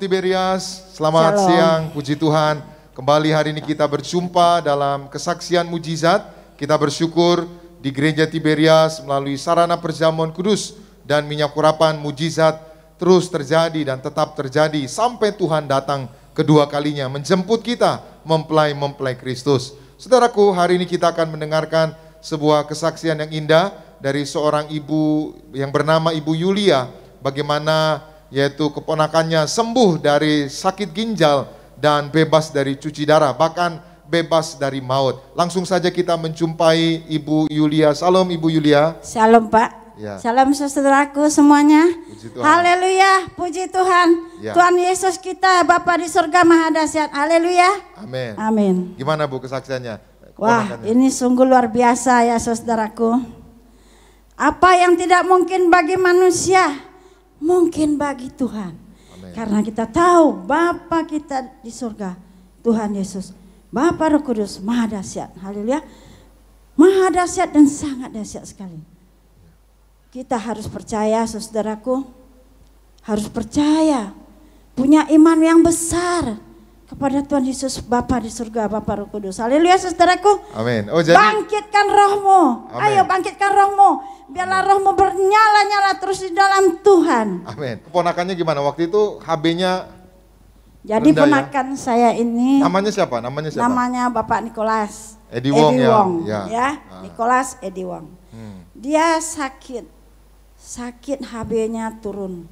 Tiberias, selamat Shalom. siang, puji Tuhan. Kembali hari ini kita berjumpa dalam kesaksian mujizat. Kita bersyukur di Gereja Tiberias melalui sarana perjamuan kudus dan minyak urapan mujizat terus terjadi dan tetap terjadi sampai Tuhan datang kedua kalinya menjemput kita mempelai Kristus. Saudaraku, hari ini kita akan mendengarkan sebuah kesaksian yang indah dari seorang ibu yang bernama Ibu Yulia, bagaimana yaitu keponakannya sembuh dari sakit ginjal dan bebas dari cuci darah, bahkan bebas dari maut. Langsung saja kita menjumpai Ibu Yulia. Salam Ibu Yulia. Shalom Pak. Ya. Salam saudaraku semuanya. Puji Tuhan. Haleluya, puji Tuhan. Ya. Tuhan Yesus kita, Bapa di surga maha dahsyat. Haleluya. Amin. Amin. Gimana Bu kesaksiannya? Wah, Keponakannya. ini sungguh luar biasa ya saudaraku. Apa yang tidak mungkin bagi manusia, mungkin bagi Tuhan. Amin. Karena kita tahu Bapa kita di surga, Tuhan Yesus, Bapa Roh Kudus, maha dahsyat. Haleluya. Maha dahsyat dan sangat dahsyat sekali. Kita harus percaya saudaraku, harus percaya, punya iman yang besar kepada Tuhan Yesus Bapa di surga, Bapa Roh Kudus. Haleluya saudaraku. Amin. Oh jadi Bangkitkan rohmu. Amin. Ayo bangkitkan rohmu. Biarlah rohmu bernyala-nyala terus di dalam Tuhan. amin. Keponakannya gimana? Waktu itu HB-nya Jadi rendah ya? ponakan saya ini namanya siapa? Namanya siapa? namanya Bapak Nikolas Edi Wong ya? Ya. ya. Ah. Nikolas Edi Wong. Dia sakit HB-nya turun.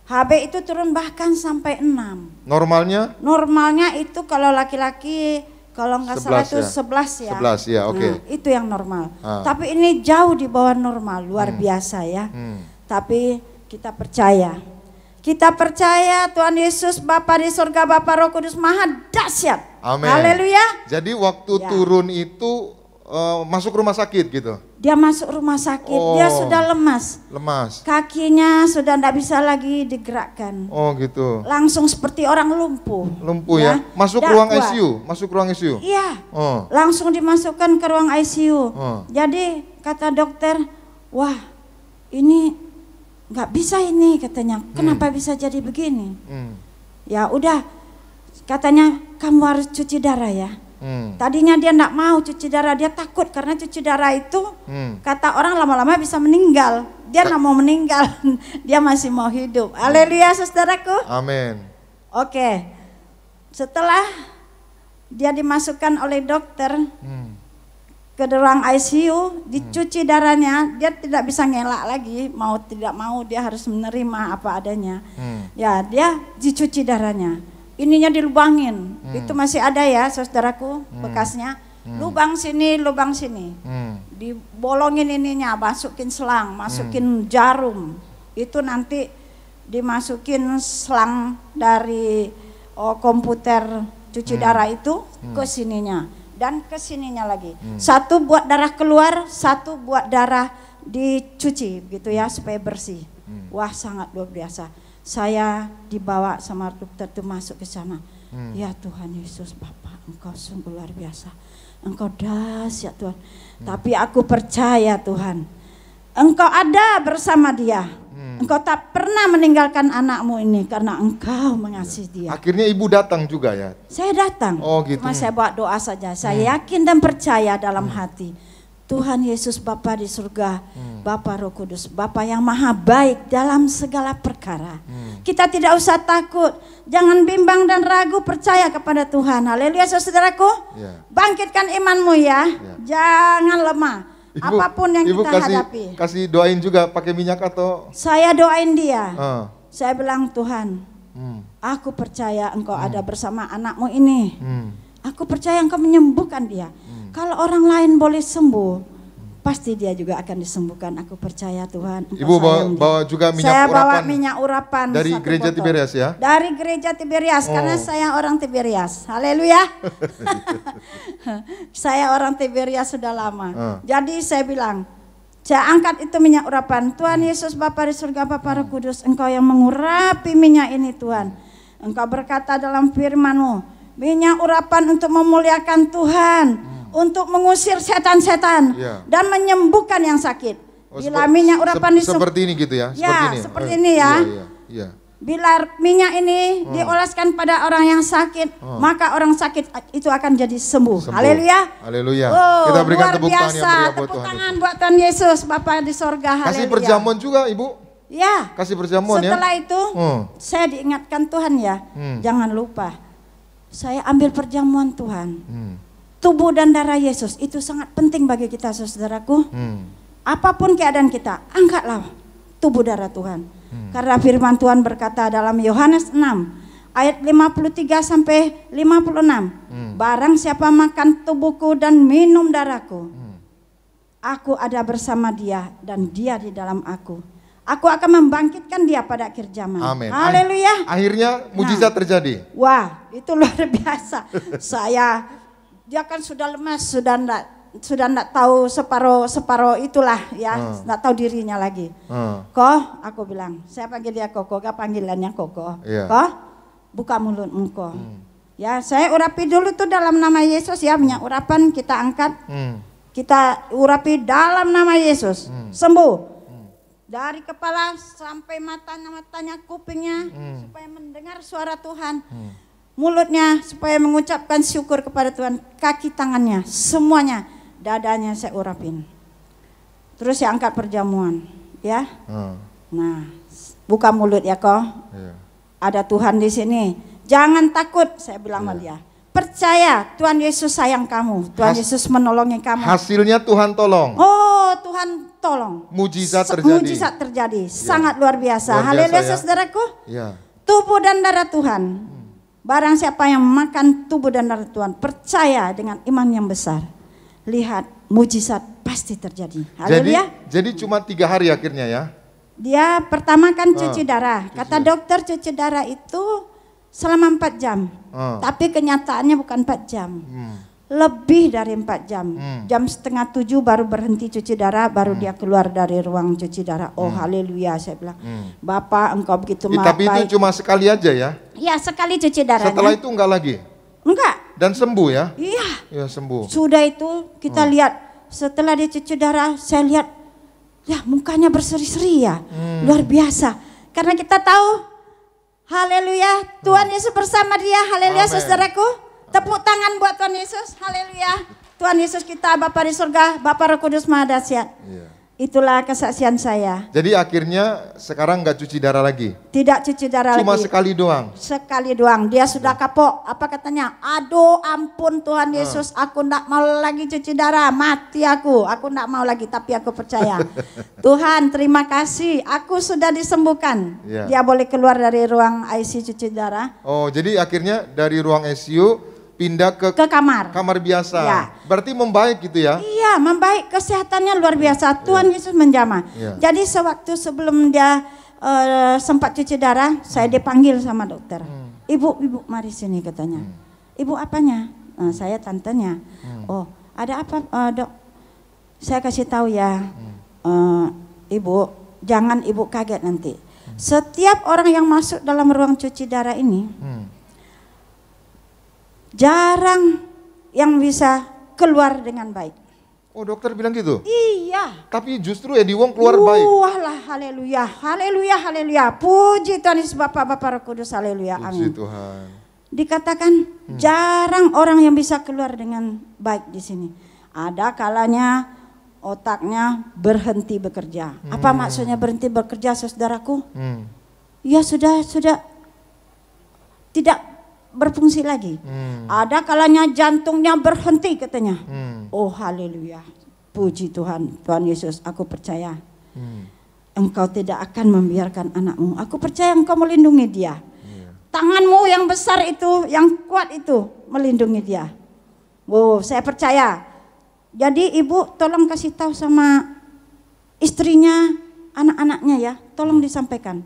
HB itu turun bahkan sampai 6. Normalnya? Normalnya itu kalau laki-laki kalau nggak salah itu 11 ya. 11 ya, oke. Nah, itu yang normal. Ah. Tapi ini jauh di bawah normal, luar biasa ya. Tapi kita percaya. Kita percaya Tuhan Yesus Bapa di surga, Bapa Roh Kudus maha dahsyat. Amin. Haleluya. Jadi waktu Ya. turun itu masuk rumah sakit gitu? Dia masuk rumah sakit, Oh. dia sudah lemas. Lemas? Kakinya sudah tidak bisa lagi digerakkan. Oh gitu. Langsung seperti orang lumpuh. Lumpuh ya? Masuk Nggak ruang kuat. ICU? Masuk ruang ICU? Iya. Oh. Langsung dimasukkan ke ruang ICU. Oh. Jadi kata dokter, wah ini nggak bisa ini katanya. Kenapa bisa jadi begini? Ya udah, katanya kamu harus cuci darah ya. Tadinya dia nggak mau cuci darah, dia takut karena cuci darah itu kata orang lama-lama bisa meninggal. Dia nggak mau meninggal, dia masih mau hidup. Haleluya saudaraku. Amin. Oke, setelah dia dimasukkan oleh dokter ke ruang ICU, dicuci darahnya, dia tidak bisa ngelak lagi, mau tidak mau dia harus menerima apa adanya. Ya, dia dicuci darahnya, ininya dilubangin, itu masih ada ya saudaraku bekasnya, lubang sini, dibolongin ininya, masukin selang, masukin jarum, itu nanti dimasukin selang dari komputer cuci darah itu ke sininya dan ke sininya lagi. Satu buat darah keluar, satu buat darah dicuci gitu ya supaya bersih. Wah sangat luar biasa. Saya dibawa sama dokter itu masuk ke sana. Ya Tuhan Yesus Bapa, Engkau sungguh luar biasa. Engkau dahsyat Tuhan. Tapi aku percaya Tuhan, Engkau ada bersama dia. Engkau tak pernah meninggalkan anakmu ini karena Engkau mengasihi dia. Akhirnya ibu datang juga ya? Saya datang, Oh gitu. cuma saya bawa doa saja. Saya yakin dan percaya dalam hati. Tuhan Yesus Bapa di surga, Bapa Roh Kudus, Bapa yang maha baik dalam segala perkara. Kita tidak usah takut, jangan bimbang dan ragu, percaya kepada Tuhan. Haleluya saudaraku. Ya. Bangkitkan imanmu ya, jangan lemah. Apapun yang Ibu kita hadapi. kasih doain juga pakai minyak atau? Saya doain dia. Ah. Saya bilang Tuhan, aku percaya Engkau ada bersama anakmu ini. Aku percaya Engkau menyembuhkan dia. Kalau orang lain boleh sembuh, pasti dia juga akan disembuhkan. Aku percaya Tuhan. Engkau Ibu sayang dia. bawa juga minyak Saya urapan bawa minyak urapan dari satu Gereja botol. Tiberias ya? Dari Gereja Tiberias, karena saya orang Tiberias. Haleluya. Saya orang Tiberias sudah lama. Jadi saya bilang, saya angkat itu minyak urapan. Tuhan Yesus Bapa di surga, Bapa Roh Kudus, Engkau yang mengurapi minyak ini Tuhan. Engkau berkata dalam firman-Mu, minyak urapan untuk memuliakan Tuhan, untuk mengusir setan-setan dan menyembuhkan yang sakit. Bila minyak urapan seperti ini gitu ya? Ya, seperti ini ya. Iya. Bila minyak ini diolaskan pada orang yang sakit, maka orang sakit itu akan jadi sembuh. Haleluya. Haleluya. Oh, Kita berikan luar tepuk tangan yang biasa. meriah buat Tepuk Tuhan tangan Yesus. buat Tuhan Yesus, Bapa di sorga. Kasih Haleluya. perjamuan juga Ibu. Ya. Kasih perjamuan ya. Setelah itu, saya diingatkan Tuhan ya, jangan lupa, saya ambil perjamuan Tuhan. Tubuh dan darah Yesus itu sangat penting bagi kita, saudaraku. Apapun keadaan kita, angkatlah tubuh darah Tuhan. Karena firman Tuhan berkata dalam Yohanes 6 ayat 53 sampai 56, barang siapa makan tubuhku dan minum darahku, aku ada bersama dia dan dia di dalam aku. Aku akan membangkitkan dia pada akhir zaman. Amin. Haleluya. Akhirnya mujizat terjadi. Wah, itu luar biasa. Dia kan sudah lemas, sudah enggak tahu separuh itulah ya, enggak tahu dirinya lagi. Koh, aku bilang, saya panggil dia Koko, gak panggilannya Koko. Koh, buka mulutmu Koh. Ya, saya urapi dulu tuh dalam nama Yesus ya, minyak urapan kita angkat. Kita urapi dalam nama Yesus. Sembuh. Dari kepala sampai matanya, kupingnya supaya mendengar suara Tuhan. Mulutnya supaya mengucapkan syukur kepada Tuhan, kaki tangannya, semuanya, dadanya saya urapin. Terus saya angkat perjamuan, ya. Nah, buka mulut ya kok. Ada Tuhan di sini. Jangan takut, saya bilang sama dia. Percaya, Tuhan Yesus sayang kamu, Tuhan Yesus menolongi kamu. Hasilnya Tuhan tolong. Oh, Tuhan tolong. Mujizat terjadi. Mujizat terjadi, sangat luar biasa. Haleluya ya. Saudaraku. Ya. Tubuh dan darah Tuhan. Barang siapa yang makan tubuh dan darah Tuhan, percaya dengan iman yang besar, lihat mujizat pasti terjadi. Haleluya. Jadi cuma 3 hari akhirnya ya. Dia pertama kan cuci darah. Kata dokter cuci darah itu selama 4 jam. Tapi kenyataannya bukan 4 jam. Lebih dari 4 jam. Jam setengah 7 baru berhenti cuci darah, baru dia keluar dari ruang cuci darah. Oh haleluya, saya bilang. Bapak engkau begitu baik. Tapi itu cuma sekali aja ya? Iya, sekali cuci darahnya. Setelah itu enggak lagi? Enggak. Dan sembuh ya? Iya. Ya sembuh. Sudah itu kita lihat, setelah dia cuci darah, saya lihat ya mukanya berseri-seri ya. Luar biasa. Karena kita tahu haleluya, Tuhan Yesus bersama dia. Haleluya saudaraku. Tepuk tangan buat Tuhan Yesus. Haleluya. Tuhan Yesus kita, Bapa di surga, Bapa Roh Kudus Maha Dahsyat. Itulah kesaksian saya. Jadi akhirnya sekarang nggak cuci darah lagi? Tidak cuci darah lagi. Cuma sekali doang? Sekali doang. Dia sudah kapok. Apa katanya? Aduh ampun Tuhan Yesus, aku ndak mau lagi cuci darah. Mati aku ndak mau lagi, tapi aku percaya. Tuhan terima kasih, aku sudah disembuhkan. Dia boleh keluar dari ruang ICU cuci darah. Oh jadi akhirnya dari ruang ICU pindah ke kamar biasa. Ya. Berarti membaik gitu ya? Iya, membaik, kesehatannya luar biasa. Tuhan Yesus menjamah. Jadi sewaktu sebelum dia sempat cuci darah, saya dipanggil sama dokter. Ibu mari sini katanya. Ibu apanya? Saya tantenya. Oh, ada apa dok? Saya kasih tahu ya, ibu, jangan ibu kaget nanti. Setiap orang yang masuk dalam ruang cuci darah ini, jarang yang bisa keluar dengan baik. Oh dokter bilang gitu? Iya. Tapi justru Edi Wong keluar baik. Wah lah, haleluya, haleluya, haleluya. Puji Tuhan Yesus Bapa Roh Kudus, haleluya, amin. Puji Tuhan. Dikatakan jarang orang yang bisa keluar dengan baik di sini. Ada kalanya otaknya berhenti bekerja. Apa maksudnya berhenti bekerja, saudaraku? Ya sudah tidak berfungsi lagi. Ada kalanya jantungnya berhenti katanya. Oh haleluya, puji Tuhan, Tuhan Yesus, aku percaya Engkau tidak akan membiarkan anakmu. Aku percaya Engkau melindungi dia. Tanganmu yang besar itu, yang kuat itu melindungi dia. Wow, saya percaya. Jadi ibu tolong kasih tahu sama istrinya, anak-anaknya ya, tolong disampaikan.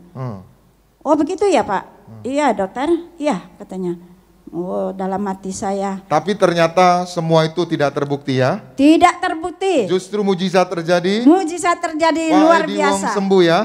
Oh begitu ya Pak? Iya dokter, iya katanya. Oh dalam hati saya. Tapi ternyata semua itu tidak terbukti ya? Tidak terbukti. Justru mujizat terjadi? Mujizat terjadi luar biasa. Wong sembuh ya?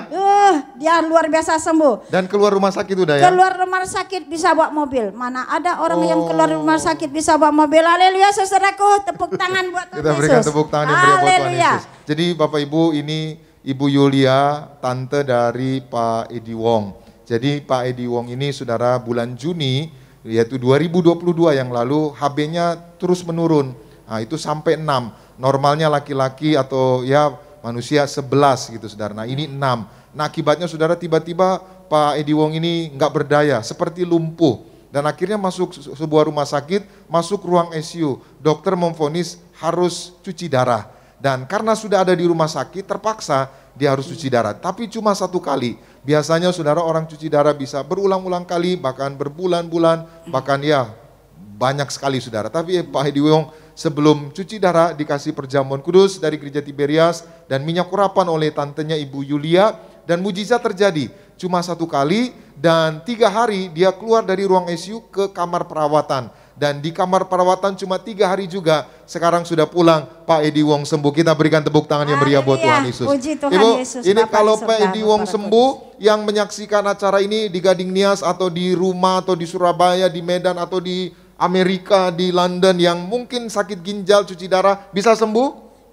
Dia luar biasa sembuh. Dan keluar rumah sakit udah ya? Keluar rumah sakit bisa bawa mobil. Mana ada orang yang keluar rumah sakit bisa bawa mobil. Haleluya saudaraku, tepuk tangan buat Tuhan Yesus. Kita berikan tepuk tangan yang meriah buat Tuhan Yesus. Jadi Bapak Ibu, ini Ibu Yulia, tante dari Pak Edi Wong. Jadi Pak Edi Wong ini saudara bulan Juni yaitu 2022 yang lalu HB-nya terus menurun. Nah, itu sampai 6. Normalnya laki-laki atau ya manusia 11 gitu saudara. Nah, ini 6. Nah, akibatnya saudara tiba-tiba Pak Edi Wong ini nggak berdaya, seperti lumpuh. Dan akhirnya masuk sebuah rumah sakit, masuk ruang ICU. Dokter memvonis harus cuci darah. Dan karena sudah ada di rumah sakit, terpaksa dia harus cuci darah. Tapi cuma 1 kali. Biasanya saudara orang cuci darah bisa berulang-ulang kali, bahkan berbulan-bulan, bahkan ya banyak sekali saudara. Tapi Pak Edi Wong sebelum cuci darah dikasih perjamuan kudus dari gereja Tiberias dan minyak urapan oleh tantenya Ibu Yulia. Dan mujizat terjadi cuma 1 kali dan 3 hari dia keluar dari ruang ICU ke kamar perawatan. Dan di kamar perawatan cuma 3 hari juga, sekarang sudah pulang Pak Edi Wong sembuh. Kita berikan tepuk tangan yang meriah buat Tuhan Yesus. Puji Tuhan Ibu, Yesus, ini Bapak kalau di Pak surga, Edi Wong Bapak sembuh, yang menyaksikan acara ini di Gading Nias atau di rumah atau di Surabaya, di Medan atau di Amerika, di London yang mungkin sakit ginjal, cuci darah, bisa sembuh?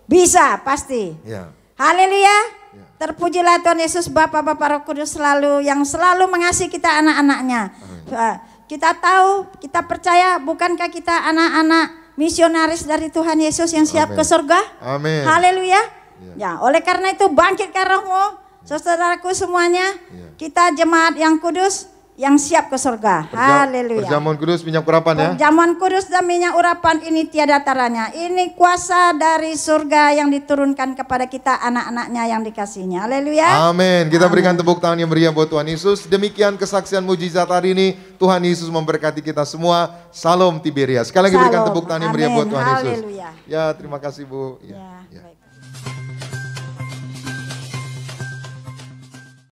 Bisa, pasti. Ya. Haleluya. Terpujilah Tuhan Yesus, Bapak-Bapak Roh Kudus yang selalu mengasihi kita anak-anaknya. Kita tahu, kita percaya, bukankah kita anak-anak misionaris dari Tuhan Yesus yang siap Amin. ke surga? Amin. Haleluya. Ya, oleh karena itu bangkitkan rohmu, saudaraku semuanya. Kita jemaat yang kudus, yang siap ke surga. Haleluya. Perjamuan kudus minyak urapan ya. Perjamuan kudus dan minyak urapan ini tiada taranya. Ini kuasa dari surga yang diturunkan kepada kita anak-anaknya yang dikasihnya. Haleluya. Amin. Kita berikan tepuk tangan yang meriah buat Tuhan Yesus. Demikian kesaksian mujizat hari ini. Tuhan Yesus memberkati kita semua. Salam Tiberias. Sekali lagi berikan tepuk tangan yang meriah buat Tuhan Yesus. Haleluya. Ya, terima kasih Bu. Ya, Ya. baik.